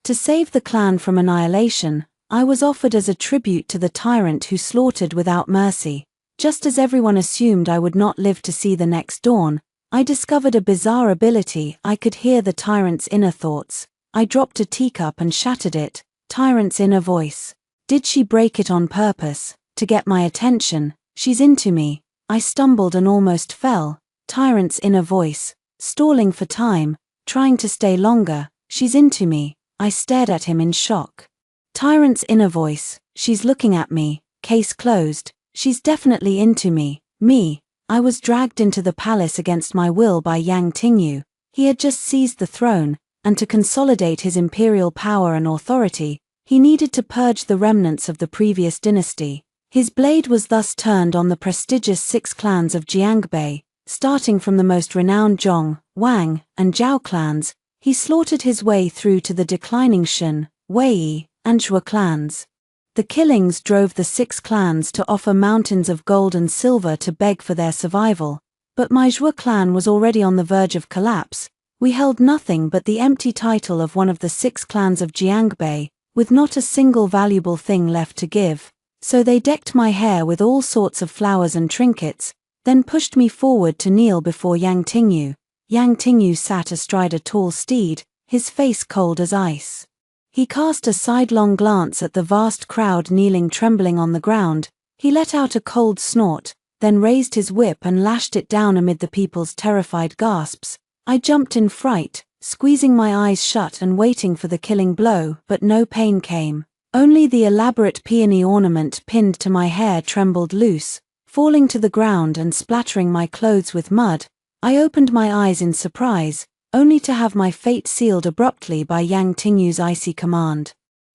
To save the clan from annihilation, I was offered as a tribute to the tyrant who slaughtered without mercy. Just as everyone assumed I would not live to see the next dawn, I discovered a bizarre ability. I could hear the tyrant's inner thoughts. I dropped a teacup and shattered it. Tyrant's inner voice. Did she break it on purpose, to get my attention? She's into me. I stumbled and almost fell. Tyrant's inner voice, stalling for time, trying to stay longer. She's into me. I stared at him in shock. Tyrant's inner voice. She's looking at me. Case closed. She's definitely into me. Me. I was dragged into the palace against my will by Yang Tingyu. He had just seized the throne, and to consolidate his imperial power and authority, he needed to purge the remnants of the previous dynasty. His blade was thus turned on the prestigious 6 clans of Jiangbei, starting from the most renowned Zhong, Wang, and Zhao clans. He slaughtered his way through to the declining Shen, Wei, and Shui clans. The killings drove the 6 clans to offer mountains of gold and silver to beg for their survival, but my Zhui clan was already on the verge of collapse. We held nothing but the empty title of one of the 6 clans of Jiangbei, with not a single valuable thing left to give. So they decked my hair with all sorts of flowers and trinkets, then pushed me forward to kneel before Yang Tingyu. Yang Tingyu sat astride a tall steed, his face cold as ice. He cast a sidelong glance at the vast crowd kneeling trembling on the ground. He let out a cold snort, then raised his whip and lashed it down amid the people's terrified gasps. I jumped in fright, squeezing my eyes shut and waiting for the killing blow, but no pain came. Only the elaborate peony ornament pinned to my hair trembled loose, falling to the ground and splattering my clothes with mud. I opened my eyes in surprise, only to have my fate sealed abruptly by Yang Tingyu's icy command.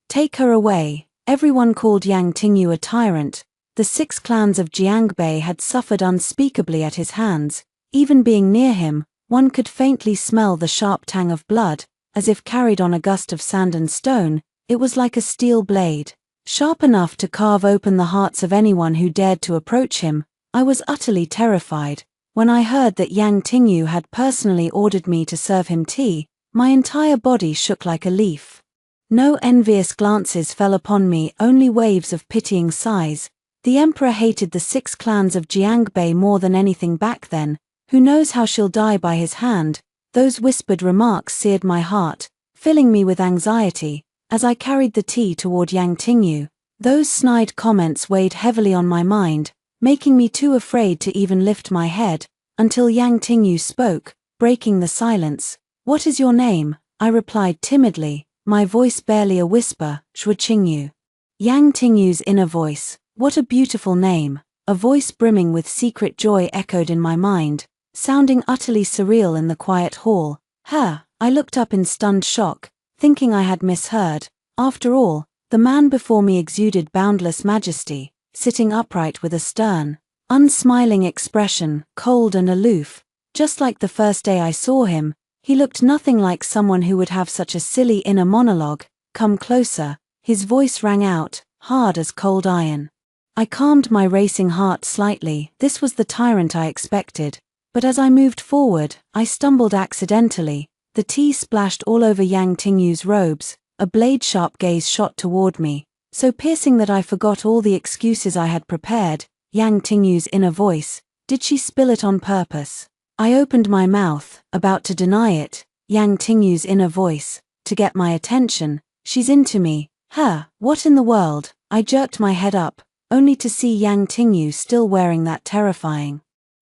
Take her away. Everyone called Yang Tingyu a tyrant. The 6 clans of Jiangbei had suffered unspeakably at his hands. Even being near him, one could faintly smell the sharp tang of blood, as if carried on a gust of sand and stone. It was like a steel blade, sharp enough to carve open the hearts of anyone who dared to approach him. I was utterly terrified. When I heard that Yang Tingyu had personally ordered me to serve him tea, my entire body shook like a leaf. No envious glances fell upon me, only waves of pitying sighs. The emperor hated the 6 clans of Jiangbei more than anything back then. Who knows how she'll die by his hand? Those whispered remarks seared my heart, filling me with anxiety. As I carried the tea toward Yang Tingyu, those snide comments weighed heavily on my mind, making me too afraid to even lift my head, until Yang Tingyu spoke, breaking the silence. What is your name? I replied timidly, my voice barely a whisper, Shui Qingyu. Yang Tingyu's inner voice. What a beautiful name. A voice brimming with secret joy echoed in my mind, sounding utterly surreal in the quiet hall. Her. I looked up in stunned shock, thinking I had misheard. After all, the man before me exuded boundless majesty, sitting upright with a stern, unsmiling expression, cold and aloof. Just like the first day I saw him, he looked nothing like someone who would have such a silly inner monologue. Come closer. His voice rang out, hard as cold iron. I calmed my racing heart slightly. This was the tyrant I expected. But as I moved forward, I stumbled accidentally. The tea splashed all over Yang Tingyu's robes. A blade-sharp gaze shot toward me, so piercing that I forgot all the excuses I had prepared. Yang Tingyu's inner voice. Did she spill it on purpose? I opened my mouth, about to deny it. Yang Tingyu's inner voice. To get my attention. She's into me. Her. What in the world? I jerked my head up, only to see Yang Tingyu still wearing that terrifying,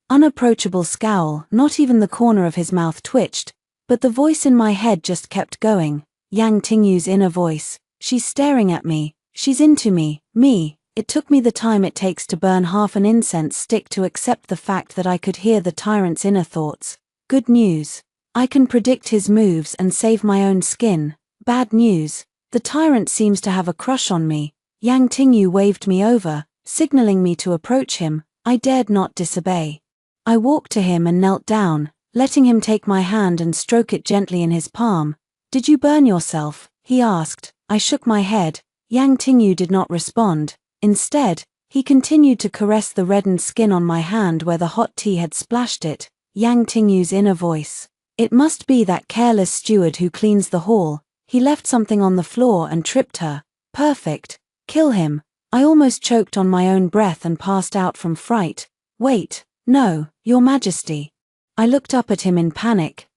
unapproachable scowl. Not even the corner of his mouth twitched, but the voice in my head just kept going. Yang Tingyu's inner voice. She's staring at me. She's into me. Me. It took me the time it takes to burn half an incense stick to accept the fact that I could hear the tyrant's inner thoughts. Good news. I can predict his moves and save my own skin. Bad news. The tyrant seems to have a crush on me. Yang Tingyu waved me over, signaling me to approach him. I dared not disobey. I walked to him and knelt down, letting him take my hand and stroke it gently in his palm. Did you burn yourself? He asked. I shook my head. Yang Tingyu did not respond. Instead, he continued to caress the reddened skin on my hand where the hot tea had splashed it. Yang Tingyu's inner voice. It must be that careless steward who cleans the hall. He left something on the floor and tripped her. Perfect. Kill him. I almost choked on my own breath and passed out from fright. Wait, no, Your Majesty. I looked up at him in panic.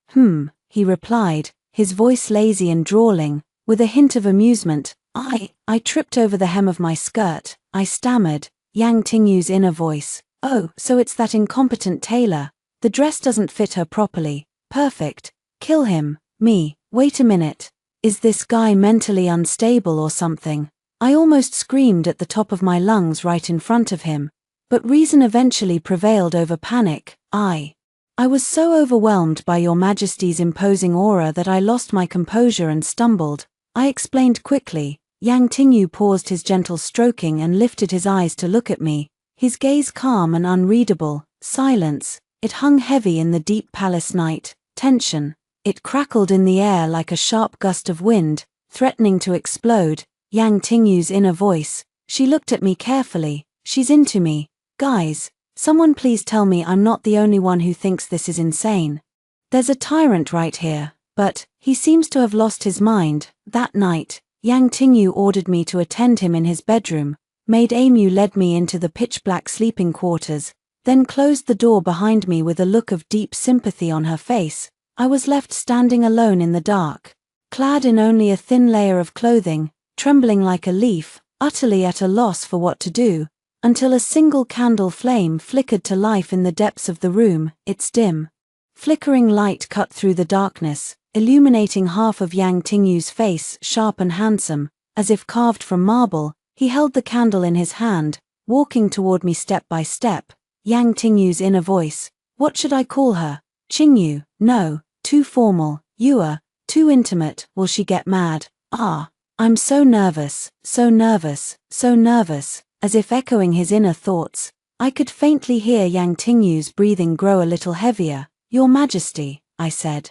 He replied, his voice lazy and drawling, with a hint of amusement. I tripped over the hem of my skirt. I stammered, Yang Tingyu's inner voice. Oh, so it's that incompetent tailor. The dress doesn't fit her properly. Perfect. Kill him. Me. Wait a minute. Is this guy mentally unstable or something? I almost screamed at the top of my lungs right in front of him. But reason eventually prevailed over panic. I was so overwhelmed by Your Majesty's imposing aura that I lost my composure and stumbled. I explained quickly. Yang Tingyu paused his gentle stroking and lifted his eyes to look at me, his gaze calm and unreadable. Silence. It hung heavy in the deep palace night. Tension. It crackled in the air like a sharp gust of wind, threatening to explode. Yang Tingyu's inner voice. She looked at me carefully. She's into me. Guys, someone please tell me I'm not the only one who thinks this is insane. There's a tyrant right here, but he seems to have lost his mind. That night, Yang Tingyu ordered me to attend him in his bedroom. Maid Amu led me into the pitch-black sleeping quarters, then closed the door behind me with a look of deep sympathy on her face. I was left standing alone in the dark, clad in only a thin layer of clothing, trembling like a leaf, utterly at a loss for what to do, until a single candle flame flickered to life in the depths of the room. Its dim, flickering light cut through the darkness, illuminating half of Yang Tingyu's face, sharp and handsome, as if carved from marble. He held the candle in his hand, walking toward me step by step. Yang Tingyu's inner voice. What should I call her? Qingyu? No, too formal. Yua, too intimate. Will she get mad? I'm so nervous, so nervous, so nervous. As if echoing his inner thoughts, I could faintly hear Yang Tingyu's breathing grow a little heavier. Your Majesty, I said.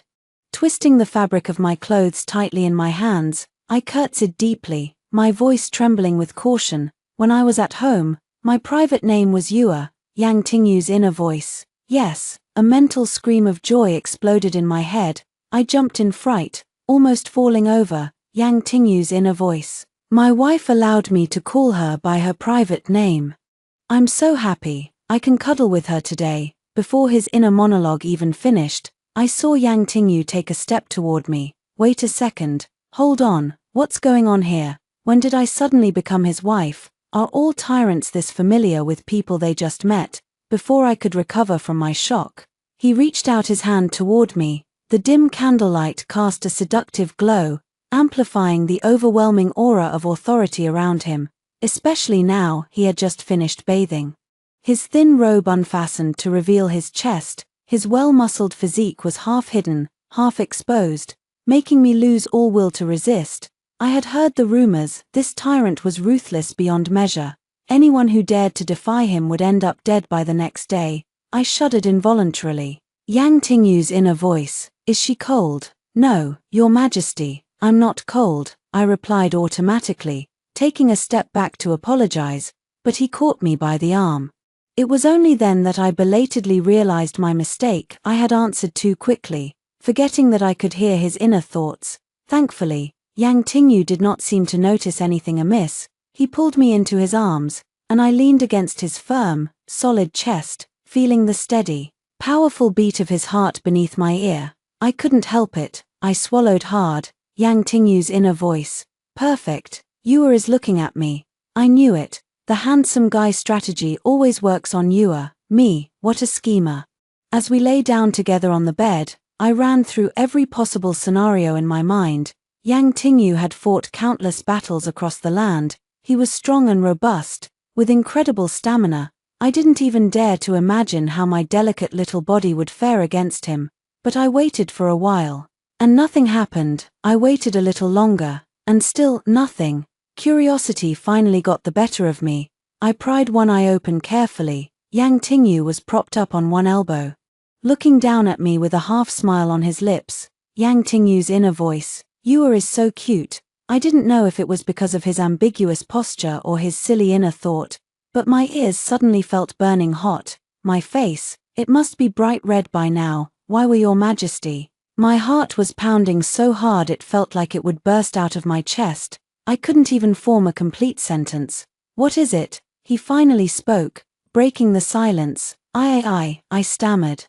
Twisting the fabric of my clothes tightly in my hands, I curtsied deeply, my voice trembling with caution. When I was at home, my private name was Yua. Yang Tingyu's inner voice. Yes, a mental scream of joy exploded in my head. I jumped in fright, almost falling over. Yang Tingyu's inner voice. My wife allowed me to call her by her private name. I'm so happy, I can cuddle with her today. Before his inner monologue even finished, I saw Yang Tingyu take a step toward me. Wait a second, hold on, what's going on here? When did I suddenly become his wife? Are all tyrants this familiar with people they just met? Before I could recover from my shock, he reached out his hand toward me. The dim candlelight cast a seductive glow, amplifying the overwhelming aura of authority around him, especially now he had just finished bathing. His thin robe unfastened to reveal his chest, his well-muscled physique was half hidden, half exposed, making me lose all will to resist. I had heard the rumors. This tyrant was ruthless beyond measure. Anyone who dared to defy him would end up dead by the next day. I shuddered involuntarily. Yang Tingyu's inner voice. Is she cold? No, Your Majesty. I'm not cold, I replied automatically, taking a step back to apologize, but he caught me by the arm. It was only then that I belatedly realized my mistake. I had answered too quickly, forgetting that I could hear his inner thoughts. Thankfully, Yang Tingyu did not seem to notice anything amiss. He pulled me into his arms, and I leaned against his firm, solid chest, feeling the steady, powerful beat of his heart beneath my ear. I couldn't help it. I swallowed hard. Yang Tingyu's inner voice. Perfect. Yua is looking at me. I knew it. The handsome guy strategy always works on Yua. Me, what a schemer. As we lay down together on the bed, I ran through every possible scenario in my mind. Yang Tingyu had fought countless battles across the land. He was strong and robust, with incredible stamina. I didn't even dare to imagine how my delicate little body would fare against him. But I waited for a while. And nothing happened. I waited a little longer, and still nothing. Curiosity finally got the better of me. I pried one eye open carefully. Yang Tingyu was propped up on one elbow, looking down at me with a half smile on his lips. Yang Tingyu's inner voice. Yua is so cute. I didn't know if it was because of his ambiguous posture or his silly inner thought, but my ears suddenly felt burning hot. My face, it must be bright red by now. Why were Your Majesty? My heart was pounding so hard it felt like it would burst out of my chest. I couldn't even form a complete sentence. "What is it?" he finally spoke, breaking the silence. I stammered.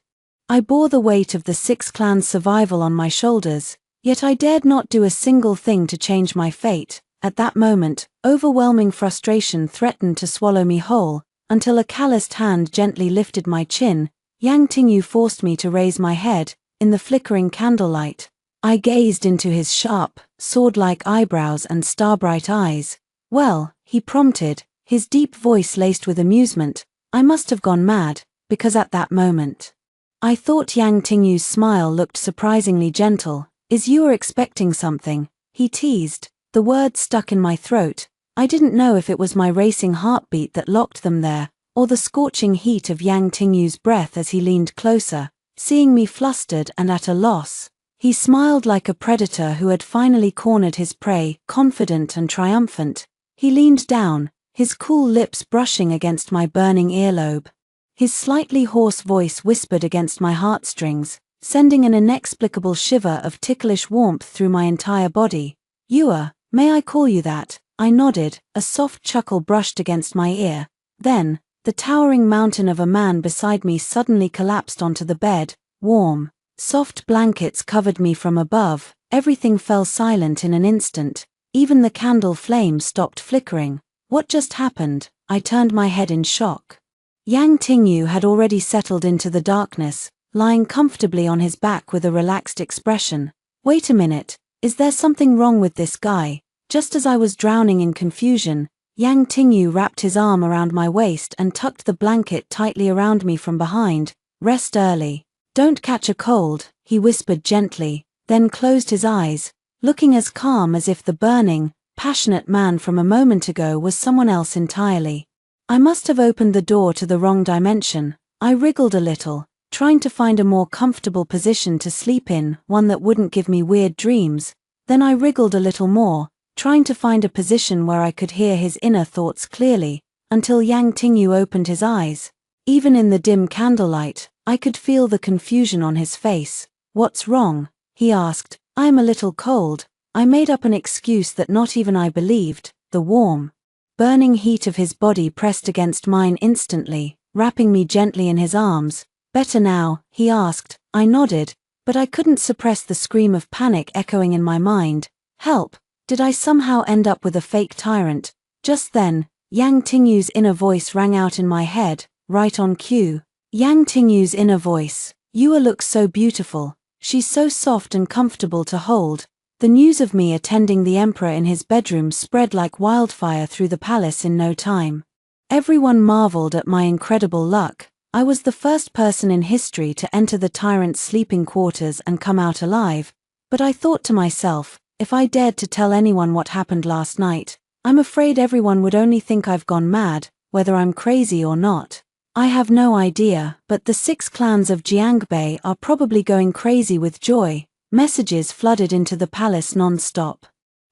I bore the weight of the Six Clans' survival on my shoulders, yet I dared not do a single thing to change my fate. At that moment, overwhelming frustration threatened to swallow me whole, until a calloused hand gently lifted my chin. Yang Tingyu forced me to raise my head. In the flickering candlelight, I gazed into his sharp, sword-like eyebrows and star-bright eyes. "Well," he prompted, his deep voice laced with amusement. I must have gone mad, because at that moment, I thought Yang Tingyu's smile looked surprisingly gentle. "Is you are expecting something?" he teased. The words stuck in my throat. I didn't know if it was my racing heartbeat that locked them there, or the scorching heat of Yang Tingyu's breath as he leaned closer. Seeing me flustered and at a loss, he smiled like a predator who had finally cornered his prey, confident and triumphant. He leaned down, his cool lips brushing against my burning earlobe. His slightly hoarse voice whispered against my heartstrings, sending an inexplicable shiver of ticklish warmth through my entire body. "Yua, may I call you that?" I nodded, a soft chuckle brushed against my ear. Then, the towering mountain of a man beside me suddenly collapsed onto the bed. Warm, soft blankets covered me from above. Everything fell silent in an instant. Even the candle flame stopped flickering. What just happened? I turned my head in shock. Yang Tingyu had already settled into the darkness, lying comfortably on his back with a relaxed expression. "Wait a minute, is there something wrong with this guy?" Just as I was drowning in confusion, Yang Tingyu wrapped his arm around my waist and tucked the blanket tightly around me from behind. "Rest early. Don't catch a cold," he whispered gently, then closed his eyes, looking as calm as if the burning, passionate man from a moment ago was someone else entirely. I must have opened the door to the wrong dimension. I wriggled a little, trying to find a more comfortable position to sleep in, one that wouldn't give me weird dreams. Then I wriggled a little more, trying to find a position where I could hear his inner thoughts clearly, until Yang Tingyu opened his eyes. Even in the dim candlelight, I could feel the confusion on his face. "What's wrong?" he asked. "I am a little cold." I made up an excuse that not even I believed. The warm, burning heat of his body pressed against mine instantly, wrapping me gently in his arms. "Better now?" he asked. I nodded, but I couldn't suppress the scream of panic echoing in my mind. Help! Did I somehow end up with a fake tyrant? Just then, Yang Tingyu's inner voice rang out in my head, right on cue. Yang Tingyu's inner voice. "Yua looks so beautiful. She's so soft and comfortable to hold." The news of me attending the emperor in his bedroom spread like wildfire through the palace in no time. Everyone marveled at my incredible luck. I was the first person in history to enter the tyrant's sleeping quarters and come out alive. But I thought to myself, if I dared to tell anyone what happened last night, I'm afraid everyone would only think I've gone mad, whether I'm crazy or not. I have no idea, but the 6 clans of Jiangbei are probably going crazy with joy. Messages flooded into the palace non-stop.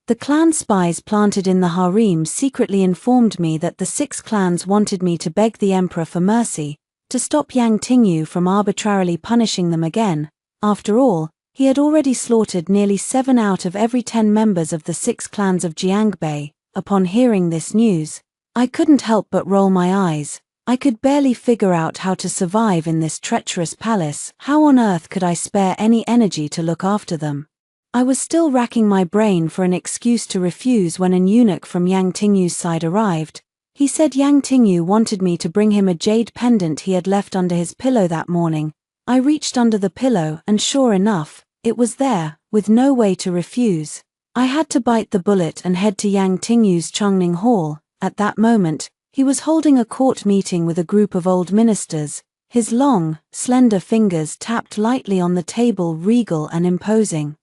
The clan spies planted in the harem secretly informed me that the 6 clans wanted me to beg the emperor for mercy, to stop Yang Tingyu from arbitrarily punishing them again. After all, he had already slaughtered nearly 7 out of every 10 members of the 6 clans of Jiangbei. Upon hearing this news, I couldn't help but roll my eyes. I could barely figure out how to survive in this treacherous palace. How on earth could I spare any energy to look after them? I was still racking my brain for an excuse to refuse when an eunuch from Yang Tingyu's side arrived. He said Yang Tingyu wanted me to bring him a jade pendant he had left under his pillow that morning. I reached under the pillow and sure enough, it was there, with no way to refuse. I had to bite the bullet and head to Yang Tingyu's Chongning Hall. At that moment, he was holding a court meeting with a group of old ministers. His long, slender fingers tapped lightly on the table, regal and imposing.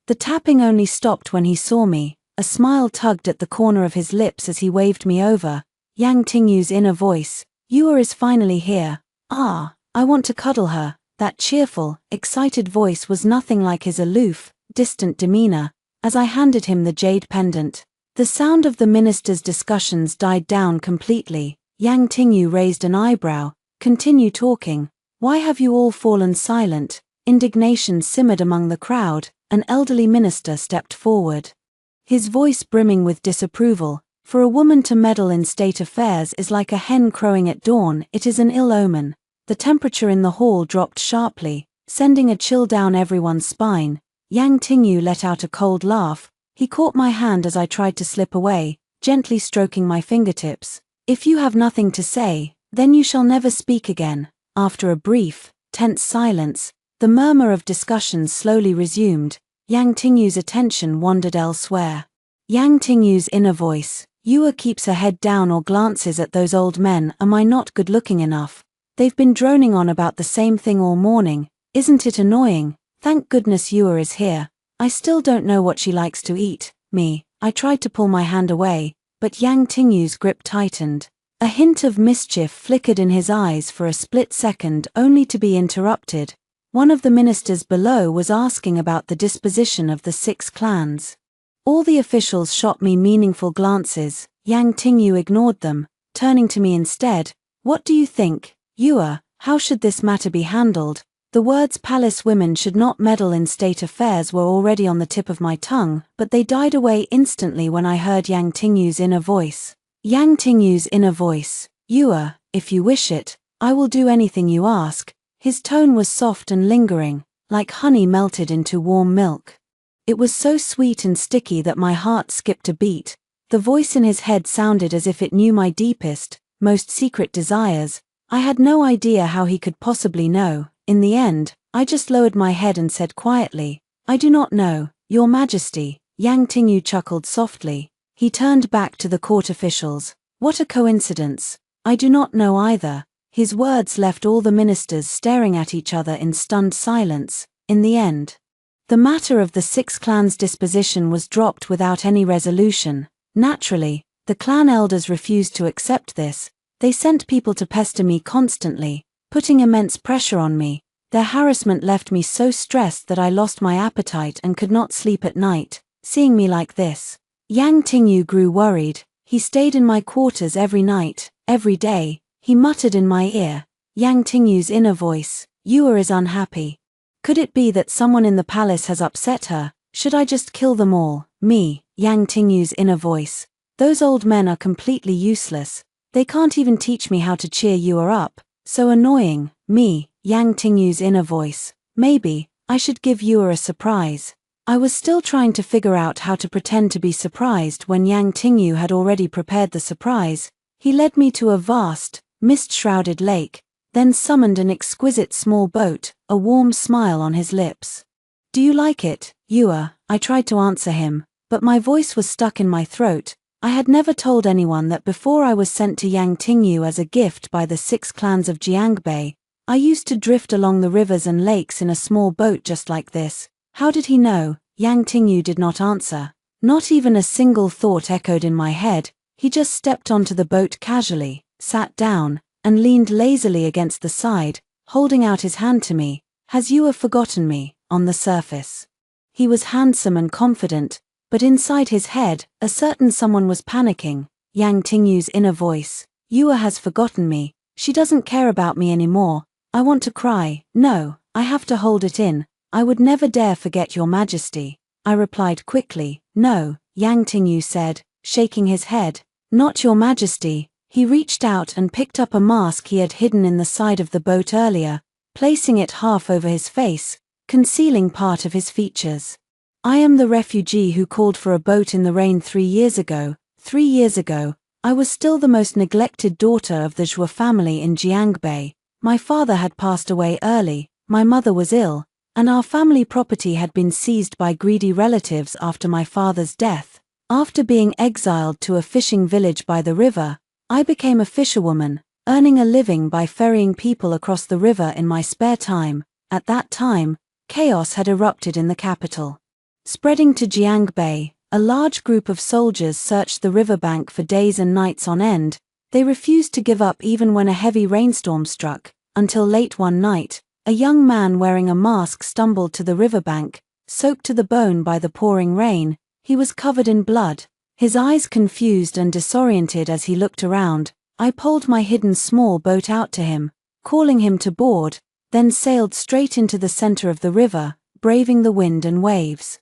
The tapping only stopped when he saw me. A smile tugged at the corner of his lips as he waved me over. Yang Tingyu's inner voice. "Yua is finally here. Ah, I want to cuddle her." That cheerful, excited voice was nothing like his aloof, distant demeanor. As I handed him the jade pendant, the sound of the minister's discussions died down completely. Yang Tingyu raised an eyebrow. "Continue talking. Why have you all fallen silent?" Indignation simmered among the crowd. An elderly minister stepped forward. His voice brimming with disapproval. For a woman to meddle in state affairs is like a hen crowing at dawn. It is an ill omen. The temperature in the hall dropped sharply, sending a chill down everyone's spine. Yang Tingyu let out a cold laugh. He caught my hand as I tried to slip away, gently stroking my fingertips. If you have nothing to say, then you shall never speak again. After a brief, tense silence, the murmur of discussion slowly resumed. Yang Tingyu's attention wandered elsewhere. Yang Tingyu's inner voice. Yua keeps her head down or glances at those old men. Am I not good looking enough? They've been droning on about the same thing all morning. Isn't it annoying? Thank goodness Yua is here. I still don't know what she likes to eat. Me. I tried to pull my hand away, but Yang Tingyu's grip tightened. A hint of mischief flickered in his eyes for a split second, only to be interrupted. One of the ministers below was asking about the disposition of the 6 clans. All the officials shot me meaningful glances. Yang Tingyu ignored them, turning to me instead. What do you think, Yua? How should this matter be handled? The words palace women should not meddle in state affairs were already on the tip of my tongue, but they died away instantly when I heard Yang Tingyu's inner voice. Yang Tingyu's inner voice. Yua, if you wish it, I will do anything you ask. His tone was soft and lingering, like honey melted into warm milk. It was so sweet and sticky that my heart skipped a beat. The voice in his head sounded as if it knew my deepest, most secret desires. I had no idea how he could possibly know. In the end, I just lowered my head and said quietly, I do not know, Your Majesty. Yang Tingyu chuckled softly. He turned back to the court officials. What a coincidence. I do not know either. His words left all the ministers staring at each other in stunned silence. In the end, the matter of the 6 clans' disposition was dropped without any resolution. Naturally, the clan elders refused to accept this. They sent people to pester me constantly, putting immense pressure on me. Their harassment left me so stressed that I lost my appetite and could not sleep at night. Seeing me like this, Yang Tingyu grew worried. He stayed in my quarters every night, every day. He muttered in my ear. Yang Tingyu's inner voice. Yua is unhappy. Could it be that someone in the palace has upset her? Should I just kill them all? Me. Yang Tingyu's inner voice. Those old men are completely useless. They can't even teach me how to cheer Yua up. So annoying. Me. Yang Tingyu's inner voice. Maybe I should give Yua a surprise. I was still trying to figure out how to pretend to be surprised when Yang Tingyu had already prepared the surprise. He led me to a vast, mist-shrouded lake, then summoned an exquisite small boat, a warm smile on his lips. Do you like it, Yua? I tried to answer him, but my voice was stuck in my throat. I had never told anyone that before I was sent to Yang Tingyu as a gift by the 6 clans of Jiangbei, I used to drift along the rivers and lakes in a small boat just like this. How did he know? Yang Tingyu did not answer. Not even a single thought echoed in my head. He just stepped onto the boat casually, sat down, and leaned lazily against the side, holding out his hand to me. Has Yua forgotten me? On the surface, he was handsome and confident, but inside his head, a certain someone was panicking. Yang Tingyu's inner voice. Yua has forgotten me. She doesn't care about me anymore. I want to cry. No, I have to hold it in. I would never dare forget Your Majesty. I replied quickly. No, Yang Tingyu said, shaking his head. Not Your Majesty. He reached out and picked up a mask he had hidden in the side of the boat earlier, placing it half over his face, concealing part of his features. I am the refugee who called for a boat in the rain 3 years ago. 3 years ago, I was still the most neglected daughter of the Zhou family in Jiangbei. My father had passed away early, my mother was ill, and our family property had been seized by greedy relatives after my father's death. After being exiled to a fishing village by the river, I became a fisherwoman, earning a living by ferrying people across the river in my spare time. At that time, chaos had erupted in the capital. Spreading to Jiangbei, a large group of soldiers searched the riverbank for days and nights on end. They refused to give up even when a heavy rainstorm struck, until late one night, a young man wearing a mask stumbled to the riverbank, soaked to the bone by the pouring rain. He was covered in blood, his eyes confused and disoriented as he looked around. I pulled my hidden small boat out to him, calling him to board. then sailed straight into the center of the river, braving the wind and waves.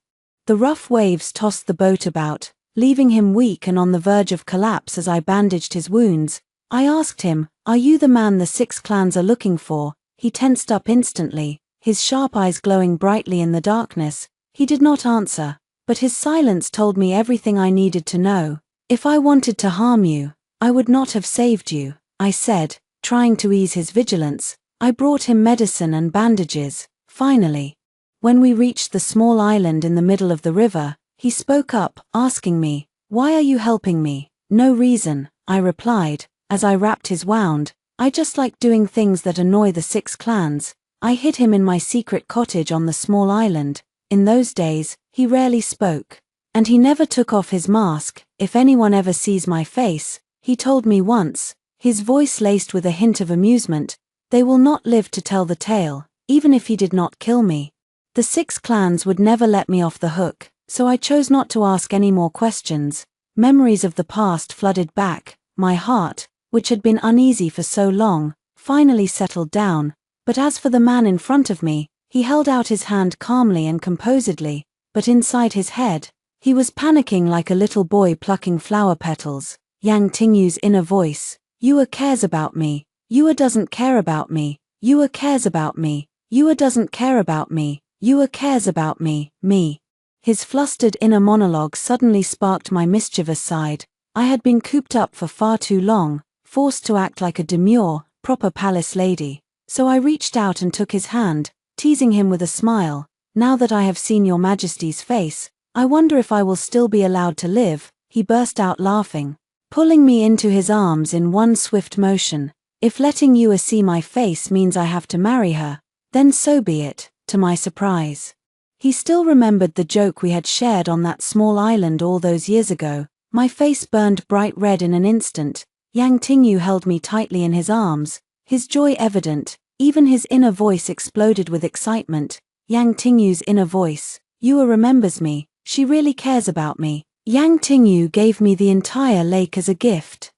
The rough waves tossed the boat about, leaving him weak and on the verge of collapse as I bandaged his wounds. I asked him, "Are you the man the 6 clans are looking for?" He tensed up instantly, his sharp eyes glowing brightly in the darkness. He did not answer, but his silence told me everything I needed to know. "If I wanted to harm you, I would not have saved you," I said, trying to ease his vigilance. I brought him medicine and bandages. Finally, when we reached the small island in the middle of the river, he spoke up, asking me, "Why are you helping me?" "No reason," I replied, as I wrapped his wound. "I just like doing things that annoy the 6 clans." I hid him in my secret cottage on the small island. In those days, he rarely spoke. And he never took off his mask. "If anyone ever sees my face," he told me once, his voice laced with a hint of amusement, "they will not live to tell the tale, even if he did not kill me." The 6 clans would never let me off the hook, so I chose not to ask any more questions. Memories of the past flooded back. My heart, which had been uneasy for so long, finally settled down. But as for the man in front of me, he held out his hand calmly and composedly, but inside his head, he was panicking like a little boy plucking flower petals. Yang Tingyu's inner voice, "Yua cares about me. Yua doesn't care about me. Yua cares about me. Yua doesn't care about me. Yua cares about me, me." His flustered inner monologue suddenly sparked my mischievous side. I had been cooped up for far too long, forced to act like a demure, proper palace lady. So I reached out and took his hand, teasing him with a smile. "Now that I have seen your Majesty's face, I wonder if I will still be allowed to live." He burst out laughing, pulling me into his arms in one swift motion. "If letting Yua see my face means I have to marry her, then so be it." To my surprise, he still remembered the joke we had shared on that small island all those years ago. My face burned bright red in an instant. Yang Tingyu held me tightly in his arms, his joy evident. Even his inner voice exploded with excitement. Yang Tingyu's inner voice, "Yua remembers me, she really cares about me." Yang Tingyu gave me the entire lake as a gift.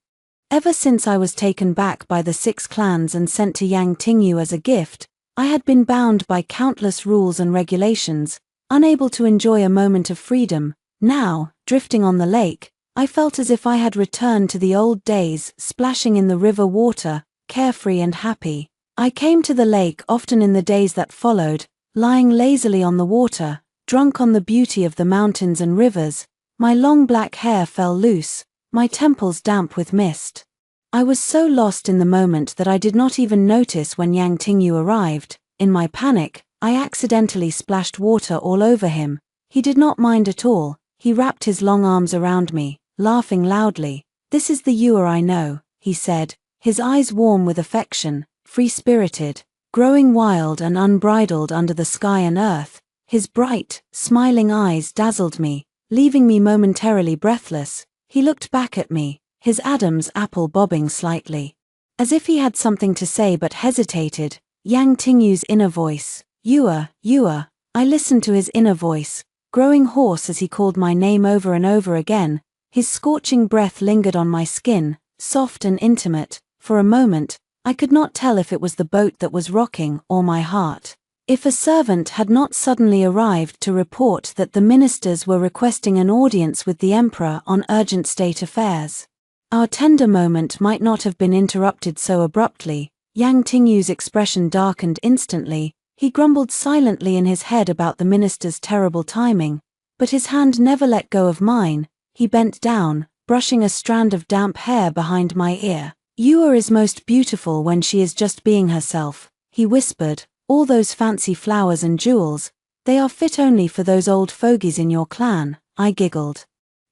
Ever since I was taken back by the 6 clans and sent to Yang Tingyu as a gift, I had been bound by countless rules and regulations, unable to enjoy a moment of freedom. Now, drifting on the lake, I felt as if I had returned to the old days, splashing in the river water, carefree and happy. I came to the lake often in the days that followed, lying lazily on the water, drunk on the beauty of the mountains and rivers. My long black hair fell loose, my temples damp with mist. I was so lost in the moment that I did not even notice when Yang Tingyu arrived. In my panic, I accidentally splashed water all over him. He did not mind at all. He wrapped his long arms around me, laughing loudly. "This is the Yua I know," he said, his eyes warm with affection, free-spirited, growing wild and unbridled under the sky and earth. His bright, smiling eyes dazzled me, leaving me momentarily breathless. He looked back at me, his Adam's apple bobbing slightly, as if he had something to say but hesitated. Yang Tingyu's inner voice, "Yua, Yua." I listened to his inner voice, growing hoarse as he called my name over and over again. His scorching breath lingered on my skin, soft and intimate. For a moment, I could not tell if it was the boat that was rocking or my heart. If a servant had not suddenly arrived to report that the ministers were requesting an audience with the emperor on urgent state affairs, our tender moment might not have been interrupted so abruptly. Yang Tingyu's expression darkened instantly. He grumbled silently in his head about the minister's terrible timing, but his hand never let go of mine. He bent down, brushing a strand of damp hair behind my ear. "Yua is most beautiful when she is just being herself," he whispered. "All those fancy flowers and jewels, they are fit only for those old fogies in your clan." I giggled,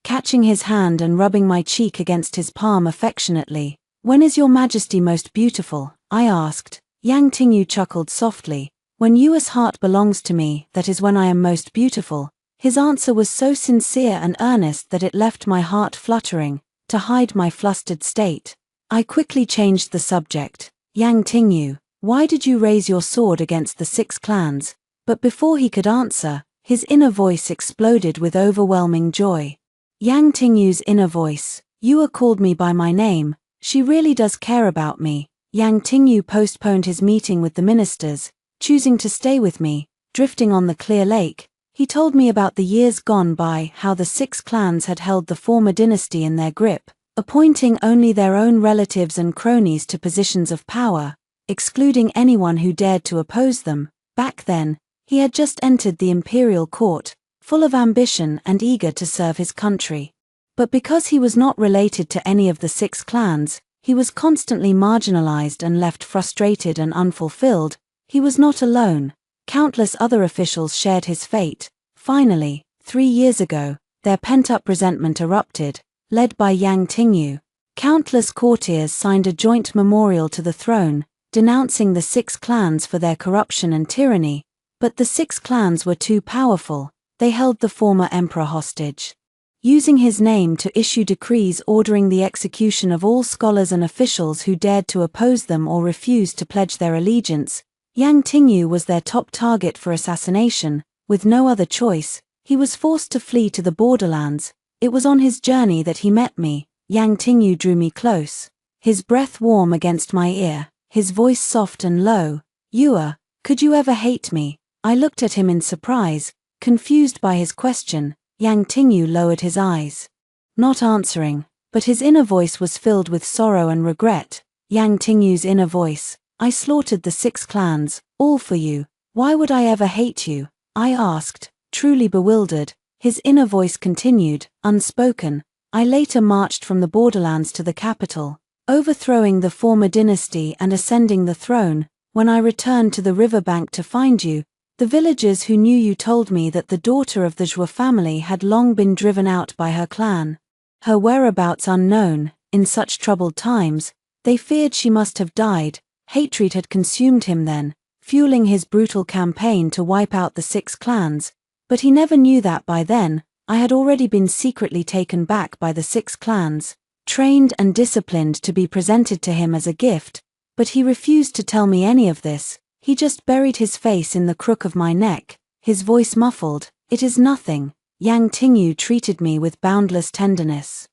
catching his hand and rubbing my cheek against his palm affectionately. "When is your Majesty most beautiful?" I asked. Yang Tingyu chuckled softly. "When Yua's heart belongs to me, that is when I am most beautiful." His answer was so sincere and earnest that it left my heart fluttering. To hide my flustered state, I quickly changed the subject. "Yang Tingyu, why did you raise your sword against the 6 clans?" But before he could answer, his inner voice exploded with overwhelming joy. Yang Tingyu's inner voice, "Yua called me by my name. She really does care about me." Yang Tingyu postponed his meeting with the ministers, choosing to stay with me. Drifting on the clear lake, he told me about the years gone by, how the 6 clans had held the former dynasty in their grip, appointing only their own relatives and cronies to positions of power, excluding anyone who dared to oppose them. Back then, he had just entered the imperial court, full of ambition and eager to serve his country. But because he was not related to any of the 6 clans, he was constantly marginalized and left frustrated and unfulfilled. He was not alone. Countless other officials shared his fate. Finally, 3 years ago, their pent-up resentment erupted, led by Yang Tingyu. Countless courtiers signed a joint memorial to the throne, denouncing the 6 clans for their corruption and tyranny. But the 6 clans were too powerful. They held the former emperor hostage. Using his name to issue decrees ordering the execution of all scholars and officials who dared to oppose them or refused to pledge their allegiance, Yang Tingyu was their top target for assassination. With no other choice, he was forced to flee to the borderlands. It was on his journey that he met me. Yang Tingyu drew me close, his breath warm against my ear, his voice soft and low. "Yua, could you ever hate me?" I looked at him in surprise, confused by his question. Yang Tingyu lowered his eyes, not answering, but his inner voice was filled with sorrow and regret. Yang Tingyu's inner voice: "I slaughtered the 6 clans, all for you. Why would I ever hate you?" I asked, truly bewildered. His inner voice continued, unspoken: "I later marched from the borderlands to the capital, overthrowing the former dynasty and ascending the throne. When I returned to the riverbank to find you, the villagers who knew you told me that the daughter of the Zhou family had long been driven out by her clan. Her whereabouts unknown. In such troubled times, they feared she must have died. Hatred had consumed him then, fueling his brutal campaign to wipe out the 6 clans. But he never knew that by then, I had already been secretly taken back by the 6 clans, trained and disciplined to be presented to him as a gift. But he refused to tell me any of this. He just buried his face in the crook of my neck, his voice muffled. "It is nothing." Yang Tingyu treated me with boundless tenderness.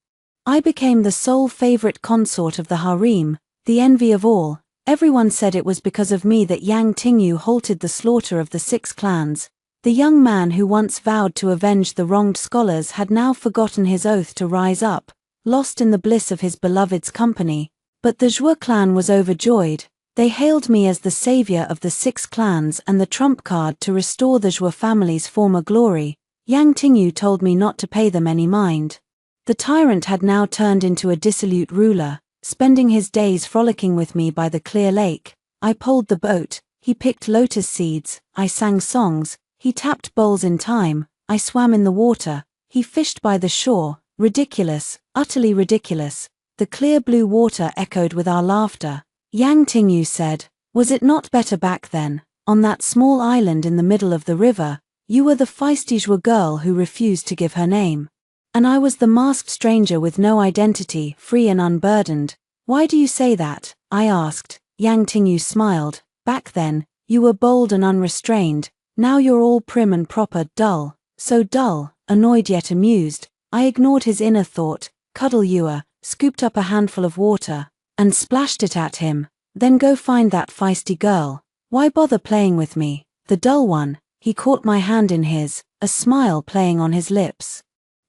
I became the sole favorite consort of the harem, the envy of all. Everyone said it was because of me that Yang Tingyu halted the slaughter of the 6 clans. The young man who once vowed to avenge the wronged scholars had now forgotten his oath to rise up, lost in the bliss of his beloved's company. But the Zhou clan was overjoyed. They hailed me as the savior of the 6 clans and the trump card to restore the Zhou family's former glory. Yang Tingyu told me not to pay them any mind. The tyrant had now turned into a dissolute ruler, spending his days frolicking with me by the clear lake. I poled the boat, he picked lotus seeds, I sang songs, he tapped bowls in time, I swam in the water, he fished by the shore. Ridiculous, utterly ridiculous. The clear blue water echoed with our laughter. Yang Tingyu said, "Was it not better back then, on that small island in the middle of the river? You were the feisty Zhou girl who refused to give her name. And I was the masked stranger with no identity, free and unburdened. Why do you say that?" I asked. Yang Tingyu smiled. "Back then, you were bold and unrestrained. Now you're all prim and proper, dull. So dull." Annoyed yet amused, I ignored his inner thought. "Cuddle Yua," scooped up a handful of water, and splashed it at him. "Then go find that feisty girl. Why bother playing with me, the dull one?" He caught my hand in his, a smile playing on his lips.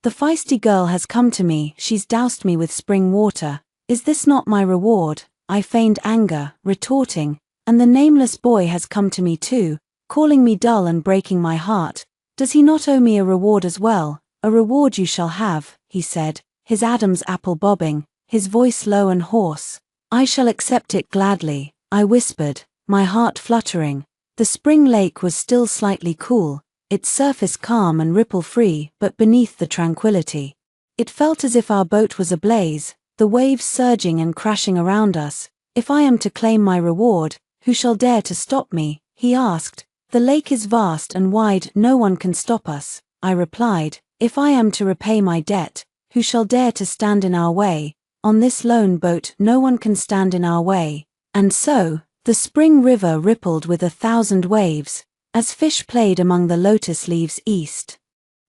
"The feisty girl has come to me, she's doused me with spring water. Is this not my reward?" I feigned anger, retorting. "And the nameless boy has come to me too, calling me dull and breaking my heart. Does he not owe me a reward as well?" "A reward you shall have," he said, his Adam's apple bobbing, his voice low and hoarse. "I shall accept it gladly," I whispered, my heart fluttering. The spring lake was still slightly cool, its surface calm and ripple-free, but beneath the tranquility, it felt as if our boat was ablaze, the waves surging and crashing around us. "If I am to claim my reward, who shall dare to stop me?" he asked. "The lake is vast and wide, no one can stop us," I replied. "If I am to repay my debt, who shall dare to stand in our way? On this lone boat no one can stand in our way." And so, the spring river rippled with 1,000 waves, as fish played among the lotus leaves east,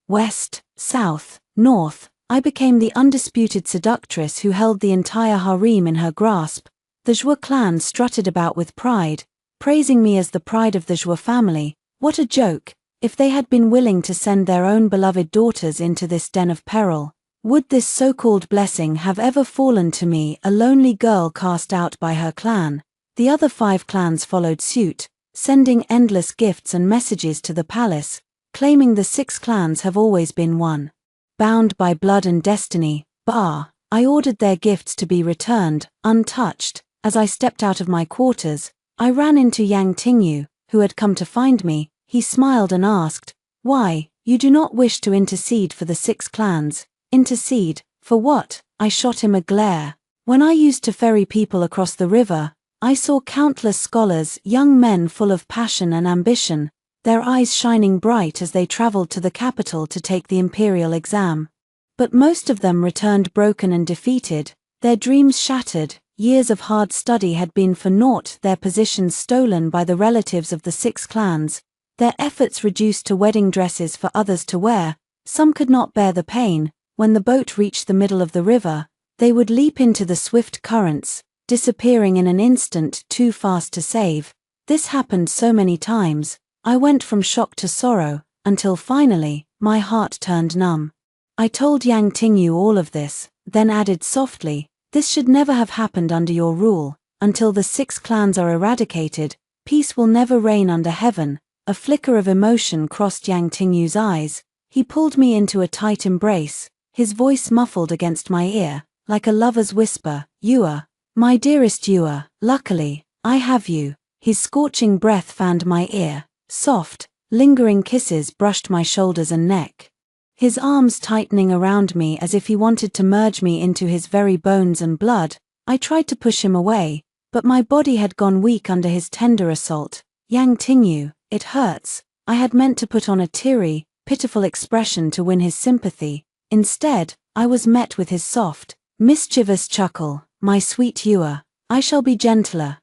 west, south, north. I became the undisputed seductress who held the entire harem in her grasp. The Zhua clan strutted about with pride, praising me as the pride of the Zhua family. What a joke! If they had been willing to send their own beloved daughters into this den of peril, would this so-called blessing have ever fallen to me, a lonely girl cast out by her clan? The other 5 clans followed suit, sending endless gifts and messages to the palace, claiming the 6 clans have always been one. Bound by blood and destiny, I ordered their gifts to be returned, untouched. As I stepped out of my quarters, I ran into Yang Tingyu, who had come to find me. He smiled and asked, "Why, you do not wish to intercede for the 6 clans? Intercede, for what?" I shot him a glare. When I used to ferry people across the river, I saw countless scholars, young men full of passion and ambition, their eyes shining bright as they traveled to the capital to take the imperial exam. But most of them returned broken and defeated, their dreams shattered. Years of hard study had been for naught, their positions stolen by the relatives of the 6 clans, their efforts reduced to wedding dresses for others to wear. Some could not bear the pain. When the boat reached the middle of the river, they would leap into the swift currents, disappearing in an instant, too fast to save. This happened so many times, I went from shock to sorrow, until finally, my heart turned numb. I told Yang Tingyu all of this, then added softly, "This should never have happened under your rule. Until the 6 clans are eradicated, peace will never reign under heaven." A flicker of emotion crossed Yang Tingyu's eyes. He pulled me into a tight embrace, his voice muffled against my ear, like a lover's whisper, "Yua, my dearest Yua, luckily, I have you." His scorching breath fanned my ear, soft, lingering kisses brushed my shoulders and neck. His arms tightening around me as if he wanted to merge me into his very bones and blood. I tried to push him away, but my body had gone weak under his tender assault. "Yang Tingyu, it hurts." I had meant to put on a teary, pitiful expression to win his sympathy. Instead, I was met with his soft, mischievous chuckle. "My sweet Yua, I shall be gentler."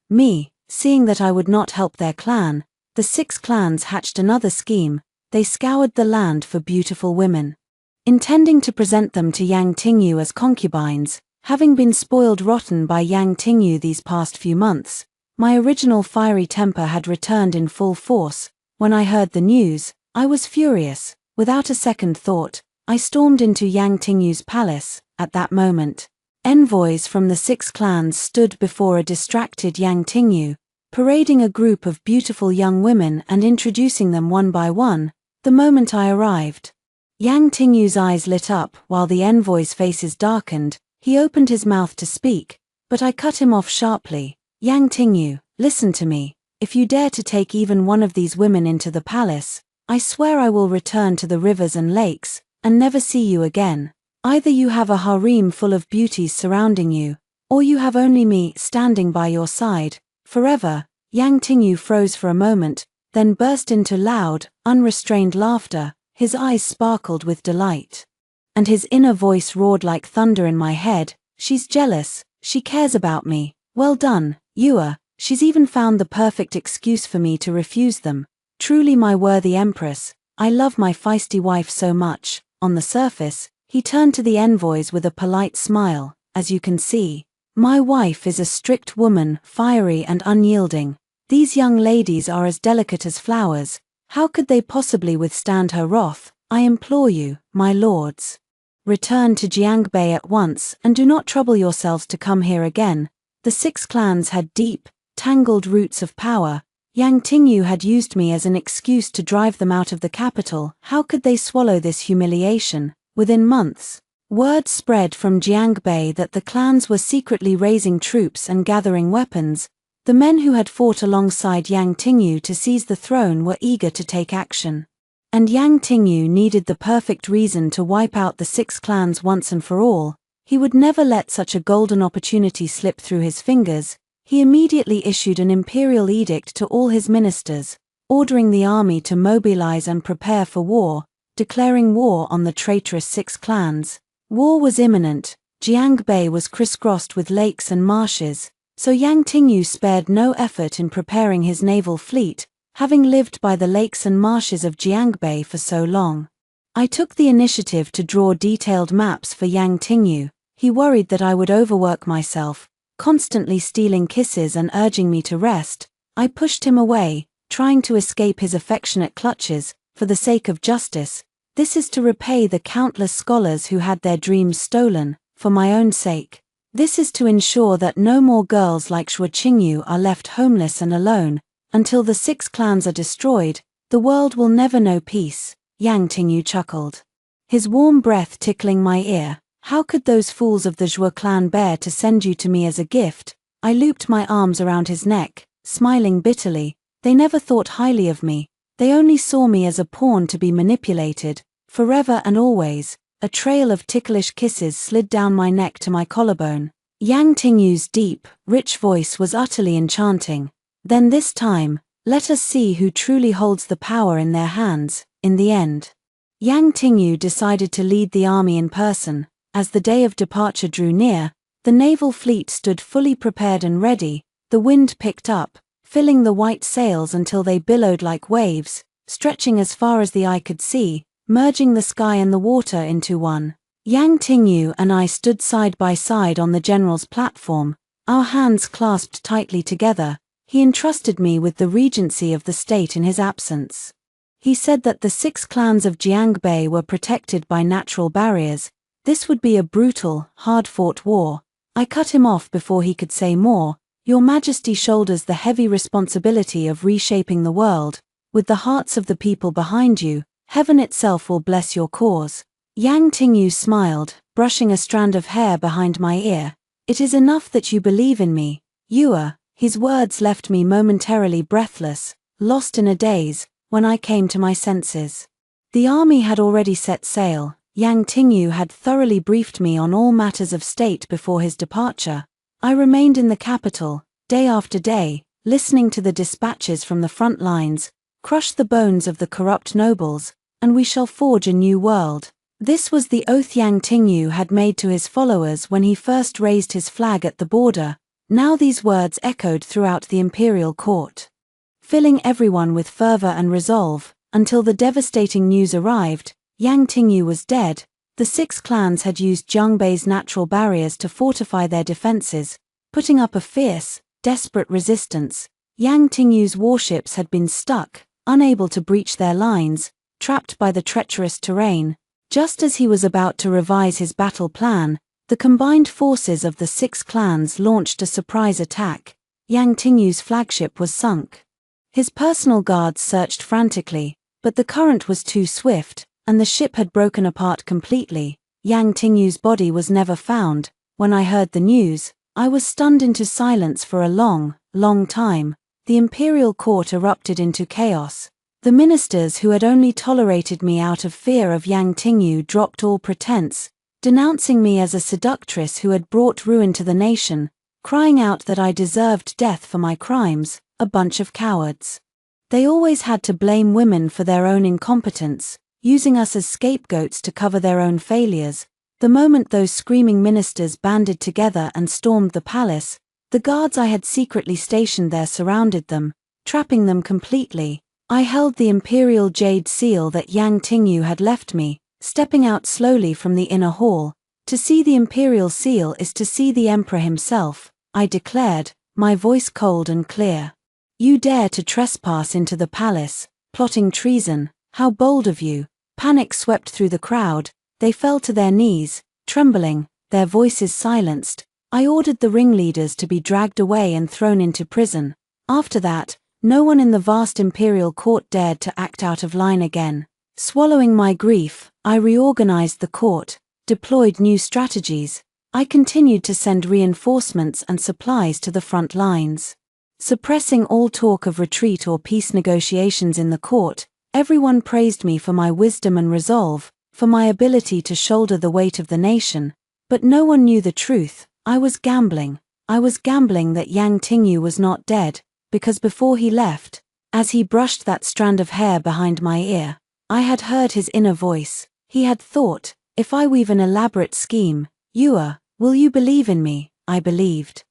Seeing that I would not help their clan, the 6 clans hatched another scheme. They scoured the land for beautiful women, intending to present them to Yang Tingyu as concubines. Having been spoiled rotten by Yang Tingyu these past few months, my original fiery temper had returned in full force. When I heard the news, I was furious. Without a second thought, I stormed into Yang Tingyu's palace. At that moment, envoys from the 6 clans stood before a distracted Yang Tingyu, parading a group of beautiful young women and introducing them one by one. The moment I arrived, Yang Tingyu's eyes lit up while the envoy's faces darkened. He opened his mouth to speak, but I cut him off sharply. "Yang Tingyu, listen to me. If you dare to take even one of these women into the palace, I swear I will return to the rivers and lakes, and never see you again. Either you have a harem full of beauties surrounding you, or you have only me standing by your side, forever." Yang Tingyu froze for a moment, then burst into loud, unrestrained laughter. His eyes sparkled with delight, and his inner voice roared like thunder in my head. "She's jealous, she cares about me. Well done, Yua, she's even found the perfect excuse for me to refuse them. Truly my worthy empress, I love my feisty wife so much." On the surface, he turned to the envoys with a polite smile. "As you can see, my wife is a strict woman, fiery and unyielding. These young ladies are as delicate as flowers. How could they possibly withstand her wrath? I implore you, my lords, return to Jiangbei at once and do not trouble yourselves to come here again." The 6 clans had deep, tangled roots of power. Yang Tingyu had used me as an excuse to drive them out of the capital. How could they swallow this humiliation? Within months, word spread from Jiangbei that the clans were secretly raising troops and gathering weapons. The men who had fought alongside Yang Tingyu to seize the throne were eager to take action. And Yang Tingyu needed the perfect reason to wipe out the 6 clans once and for all. He would never let such a golden opportunity slip through his fingers. He immediately issued an imperial edict to all his ministers, ordering the army to mobilize and prepare for war, declaring war on the traitorous 6 clans. War was imminent. Jiangbei was crisscrossed with lakes and marshes, so Yang Tingyu spared no effort in preparing his naval fleet, having lived by the lakes and marshes of Jiangbei for so long. I took the initiative to draw detailed maps for Yang Tingyu. He worried that I would overwork myself, constantly stealing kisses and urging me to rest, I pushed him away, trying to escape his affectionate clutches. For the sake of justice, this is to repay the countless scholars who had their dreams stolen. For my own sake, this is to ensure that no more girls like Xue Qingyu are left homeless and alone. Until the 6 clans are destroyed, the world will never know peace. Yang Tingyu chuckled, his warm breath tickling my ear. How could those fools of the Zhuo clan bear to send you to me as a gift? I looped my arms around his neck, smiling bitterly. They never thought highly of me. They only saw me as a pawn to be manipulated. Forever and always, a trail of ticklish kisses slid down my neck to my collarbone. Yang Tingyu's deep, rich voice was utterly enchanting. Then this time, let us see who truly holds the power in their hands. In the end, Yang Tingyu decided to lead the army in person. As the day of departure drew near, the naval fleet stood fully prepared and ready. The wind picked up, filling the white sails until they billowed like waves, stretching as far as the eye could see, merging the sky and the water into one. Yang Tingyu and I stood side by side on the general's platform, our hands clasped tightly together. He entrusted me with the regency of the state in his absence. He said that the 6 clans of Jiangbei were protected by natural barriers. This would be a brutal, hard-fought war. I cut him off before he could say more. Your Majesty shoulders the heavy responsibility of reshaping the world. With the hearts of the people behind you, heaven itself will bless your cause. Yang Tingyu smiled, brushing a strand of hair behind my ear. It is enough that you believe in me. Yua. His words left me momentarily breathless, lost in a daze. When I came to my senses, the army had already set sail. Yang Tingyu had thoroughly briefed me on all matters of state before his departure. I remained in the capital, day after day, listening to the dispatches from the front lines. Crush the bones of the corrupt nobles, and we shall forge a new world. This was the oath Yang Tingyu had made to his followers when he first raised his flag at the border. Now these words echoed throughout the imperial court, filling everyone with fervor and resolve. Until the devastating news arrived, Yang Tingyu was dead. The 6 clans had used Jiangbei's natural barriers to fortify their defenses, putting up a fierce, desperate resistance. Yang Tingyu's warships had been stuck, unable to breach their lines, trapped by the treacherous terrain. Just as he was about to revise his battle plan, the combined forces of the 6 clans launched a surprise attack. Yang Tingyu's flagship was sunk. His personal guards searched frantically, but the current was too swift, and the ship had broken apart completely. Yang Tingyu's body was never found. When I heard the news, I was stunned into silence for a long, long time. The imperial court erupted into chaos. The ministers who had only tolerated me out of fear of Yang Tingyu dropped all pretense, denouncing me as a seductress who had brought ruin to the nation, crying out that I deserved death for my crimes. A bunch of cowards. They always had to blame women for their own incompetence, using us as scapegoats to cover their own failures. The moment those screaming ministers banded together and stormed the palace, the guards I had secretly stationed there surrounded them, trapping them completely. I held the imperial jade seal that Yang Tingyu had left me, stepping out slowly from the inner hall. To see the imperial seal is to see the emperor himself, I declared, my voice cold and clear. You dare to trespass into the palace, plotting treason. How bold of you. Panic swept through the crowd. They fell to their knees, trembling, their voices silenced. I ordered the ringleaders to be dragged away and thrown into prison. After that, no one in the vast imperial court dared to act out of line again. Swallowing my grief, I reorganized the court, deployed new strategies. I continued to send reinforcements and supplies to the front lines. Suppressing all talk of retreat or peace negotiations in the court, everyone praised me for my wisdom and resolve, for my ability to shoulder the weight of the nation. But no one knew the truth. I was gambling. I was gambling that Yang Tingyu was not dead, because before he left, as he brushed that strand of hair behind my ear, I had heard his inner voice. He had thought, if I weave an elaborate scheme, Yua, will you believe in me? I believed.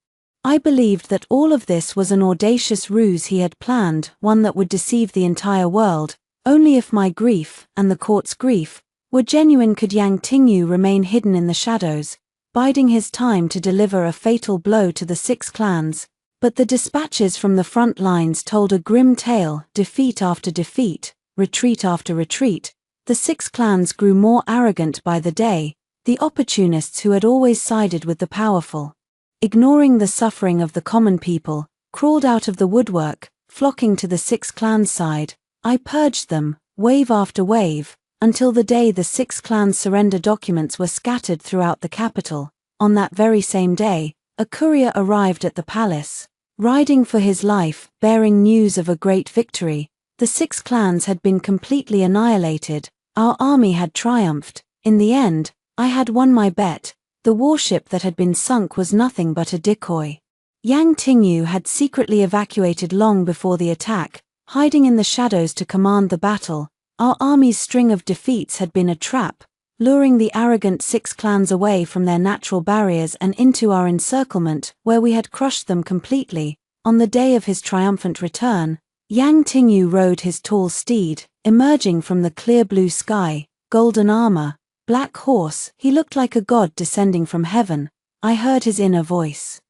I believed that all of this was an audacious ruse he had planned, one that would deceive the entire world. Only if my grief, and the court's grief, were genuine could Yang Tingyu remain hidden in the shadows. biding his time to deliver a fatal blow to the six clans. But the dispatches from the front lines told a grim tale, defeat after defeat, retreat after retreat. The six clans grew more arrogant by the day, the opportunists who had always sided with the powerful, ignoring the suffering of the common people, crawled out of the woodwork, flocking to the six clans' side. I purged them, wave after wave, until the day the six clans' surrender documents were scattered throughout the capital. On that very same day, a courier arrived at the palace, riding for his life, bearing news of a great victory. The six clans had been completely annihilated, our army had triumphed. In the end, I had won my bet. The warship that had been sunk was nothing but a decoy. Yang Tingyu had secretly evacuated long before the attack, hiding in the shadows to command the battle. Our army's string of defeats had been a trap, luring the arrogant six clans away from their natural barriers and into our encirclement, where we had crushed them completely. On the day of his triumphant return, Yang Tingyu rode his tall steed, emerging from the clear blue sky, golden armor, black horse. He looked like a god descending from heaven. I heard his inner voice,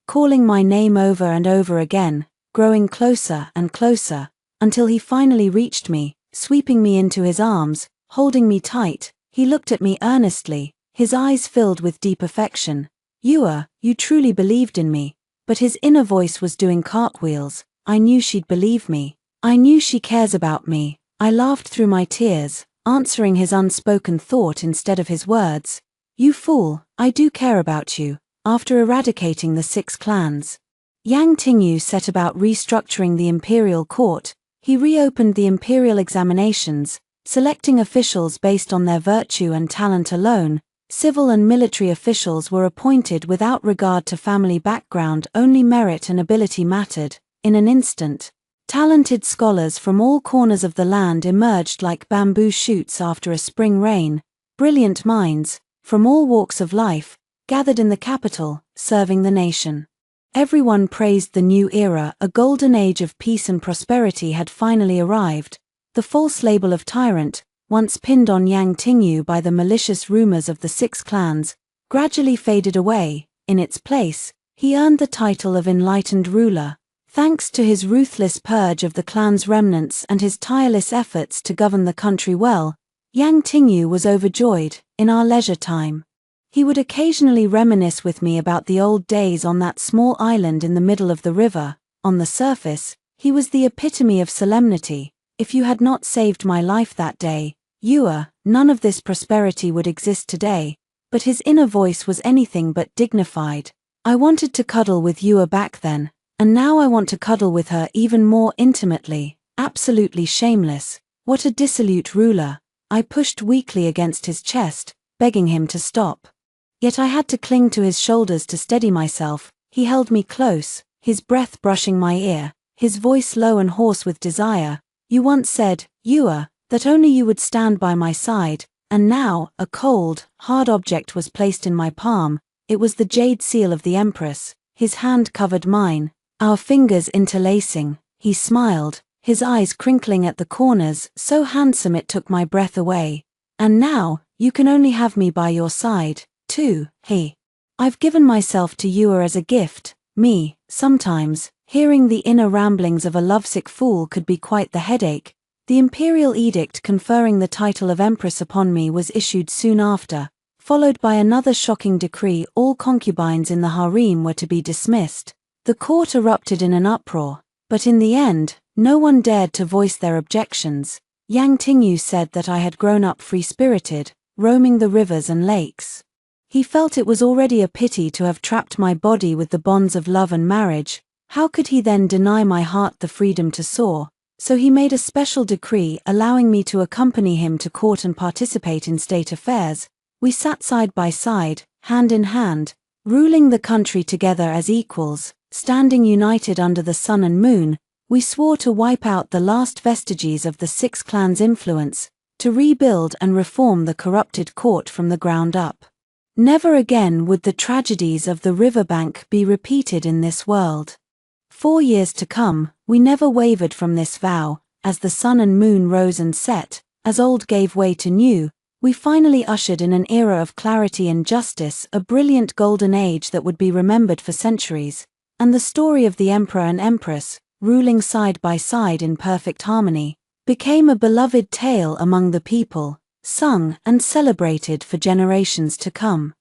calling my name over and over again, growing closer and closer, until he finally reached me, sweeping me into his arms, holding me tight. He looked at me earnestly, his eyes filled with deep affection. You truly believed in me. But his inner voice was doing cartwheels. I knew she'd believe me. I knew she cares about me. I laughed through my tears, answering his unspoken thought instead of his words. You fool, I do care about you. After eradicating the six clans, Yang Tingyu set about restructuring the imperial court. He reopened the imperial examinations, selecting officials based on their virtue and talent alone. Civil and military officials were appointed without regard to family background, only merit and ability mattered. In an instant, talented scholars from all corners of the land emerged like bamboo shoots after a spring rain. Brilliant minds, from all walks of life, gathered in the capital, serving the nation. Everyone praised the new era. A golden age of peace and prosperity had finally arrived. The false label of tyrant, once pinned on Yang Tingyu by the malicious rumors of the six clans, gradually faded away. In its place, he earned the title of enlightened ruler. Thanks to his ruthless purge of the clan's remnants and his tireless efforts to govern the country well, Yang Tingyu was overjoyed. In our leisure time, he would occasionally reminisce with me about the old days on that small island in the middle of the river. On the surface, he was the epitome of solemnity. If you had not saved my life that day, none of this prosperity would exist today. But his inner voice was anything but dignified. I wanted to cuddle with Yua back then, and now I want to cuddle with her even more intimately. Absolutely shameless. What a dissolute ruler. I pushed weakly against his chest, begging him to stop. Yet I had to cling to his shoulders to steady myself. He held me close, his breath brushing my ear, his voice low and hoarse with desire. You once said, Yua, that only you would stand by my side, and now, a cold, hard object was placed in my palm. It was the jade seal of the Empress. His hand covered mine, our fingers interlacing. He smiled, his eyes crinkling at the corners, so handsome it took my breath away. And now, you can only have me by your side, too. I've given myself to Yua as a gift. Sometimes, hearing the inner ramblings of a lovesick fool could be quite the headache. The imperial edict conferring the title of Empress upon me was issued soon after, followed by another shocking decree: all concubines in the harem were to be dismissed. The court erupted in an uproar, but in the end, no one dared to voice their objections. Yang Tingyu said that I had grown up free-spirited, roaming the rivers and lakes. He felt it was already a pity to have trapped my body with the bonds of love and marriage. How could he then deny my heart the freedom to soar? So he made a special decree allowing me to accompany him to court and participate in state affairs. We sat side by side, hand in hand, ruling the country together as equals, standing united under the sun and moon. We swore to wipe out the last vestiges of the six clans' influence, to rebuild and reform the corrupted court from the ground up. Never again would the tragedies of the riverbank be repeated in this world. 4 years to come, we never wavered from this vow. As the sun and moon rose and set, as old gave way to new, We finally ushered in an era of clarity and justice, a brilliant golden age that would be remembered for centuries, and the story of the emperor and empress, ruling side by side in perfect harmony, became a beloved tale among the people, sung and celebrated for generations to come.